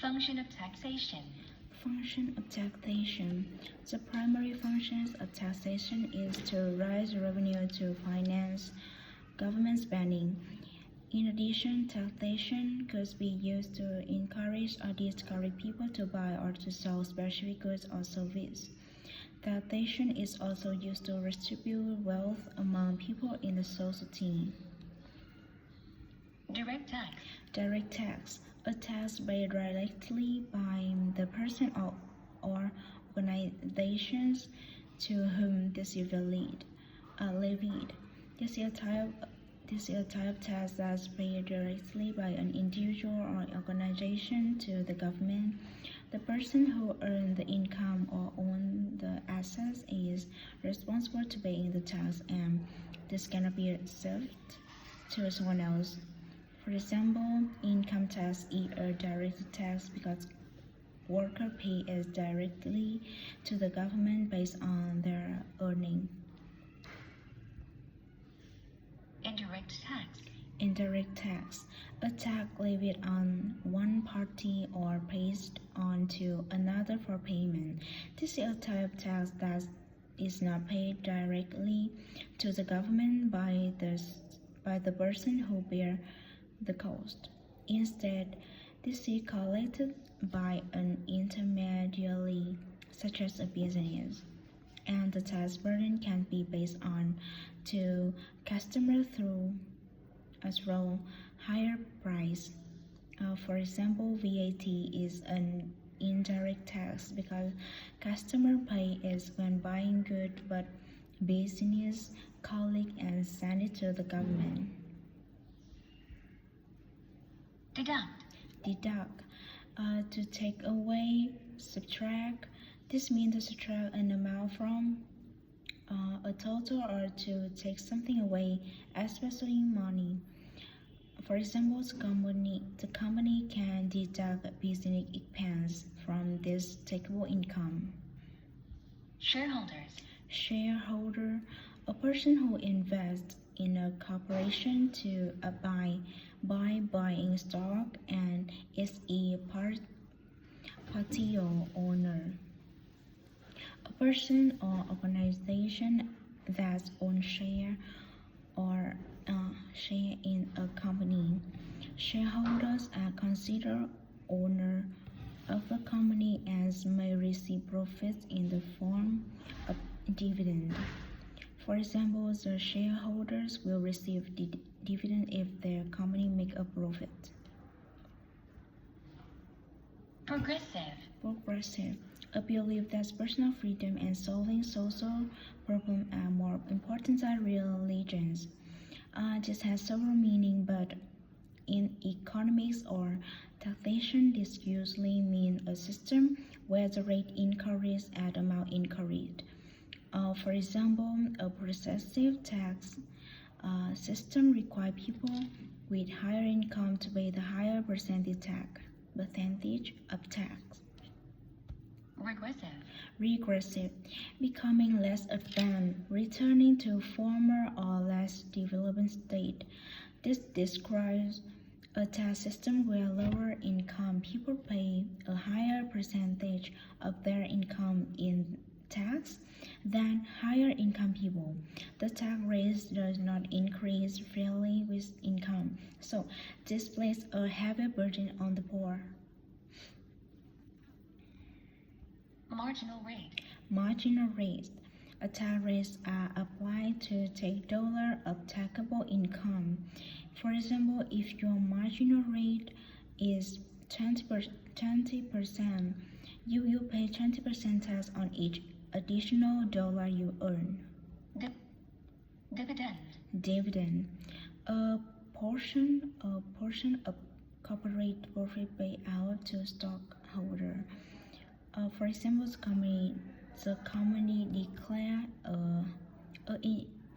Function of taxation. Function of taxation. The primary functions of taxation is to raise revenue to finance government spending. In addition, taxation could be used to encourage or discourage people to buy or to sell specific goods or services. Taxation is also used to redistribute wealth among people in the society. Direct tax. Direct tax. A tax paid directly by the person or organizations to whom this is levied. This is a type of tax that's paid directly by an individual or organization to the government. The person who earns the income or owns the assets is responsible to paying the tax, and this cannot be served to someone else. For example, income tax is a direct tax because workers pay it directly to the government based on their earning. Indirect tax. Indirect tax. A tax levied on one party or passed on to another for payment. This is a type of tax that is not paid directly to the government by the person who bears the cost. Instead, this is collected by an intermediary, such as a business, and the tax burden can be passed on to customers through higher price. For example, VAT is an indirect tax because customers pay it when buying goods, but business collect and send it to the government. Deduct. To take away, subtract. This means to subtract an amount from a total or to take something away, especially money. For example, the company can deduct business expense from this taxable income. Shareholder, a person who invests in a corporation to by buying stock and is a partial owner. A person or organization that owns share in a company. Shareholders are considered owner of a company and may receive profits in the form of dividend. For example, the shareholders will receive dividend if their company make a profit. Progressive. A belief that personal freedom and solving social problems are more important than religions. This has several meanings, but in economics or taxation, this usually means a system where the rate increases and amount increased. For example, a progressive tax system requires people with higher income to pay the higher percentage of tax. Regressive, becoming less advanced, returning to former or less developed state. This describes a tax system where lower income people pay a higher percentage of their income in tax than higher income people. The tax rate does not increase fairly with income, so this places a heavy burden on the poor. Marginal rate. A tax rates are applied to take dollar of taxable income. For example, if your marginal rate is 20%, you will pay 20% tax on each additional dollar you earn. Dividend. A portion of corporate profit paid out to stockholder. For example, the company declare a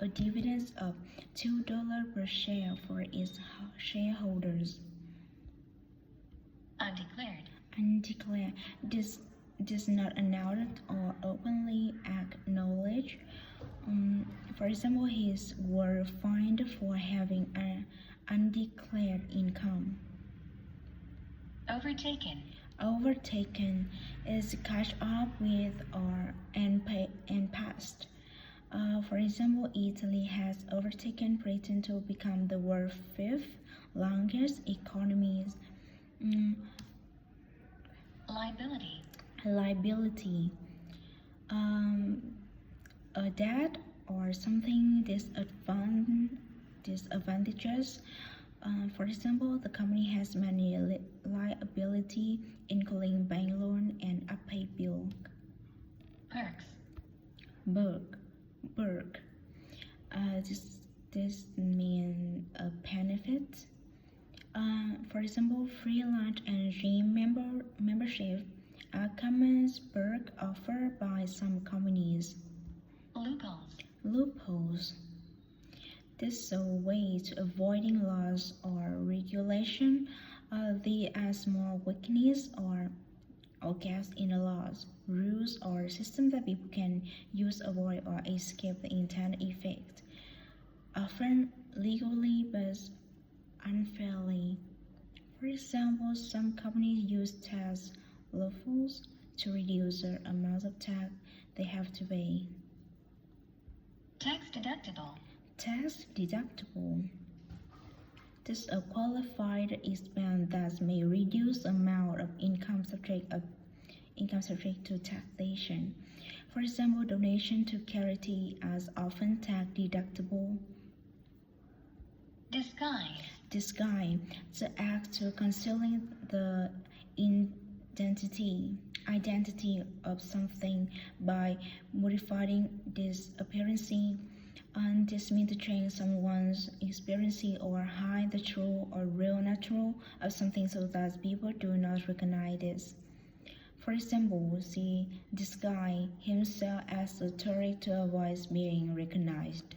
dividend of $2 per share for its shareholders. Undeclared. This is not announced or openly acknowledged. For example, his were fined for having an undeclared income. Overtaken is catch up with or and past. For example, Italy has overtaken Britain to become the world's fifth longest economy. Mm, Liability. liability. A debt or something disadvantageous. For example, the company has many liability, including bank loan and unpaid bill. Perks. Berg. This means a benefit. For example, free lunch and gym membership are common perks offered by some companies. Loopholes. Loopholes. This is a way to avoiding laws or regulation. They are small weakness or gaps in the laws, rules, or system that people can use, avoid, or escape the intended effect, often legally but unfairly. For example, some companies use tax loopholes to reduce the amount of tax they have to pay. Tax deductible. Tax deductible. This is a qualified expense that may reduce the amount of income subject to taxation. For example, donation to charity is often tax deductible. Disguise. Disguise, the act to concealing the identity of something by modifying this appearance. And this means to change someone's experience or hide the true or real nature of something so that people do not recognize this. For example, he disguised himself as a tourist to avoid being recognized.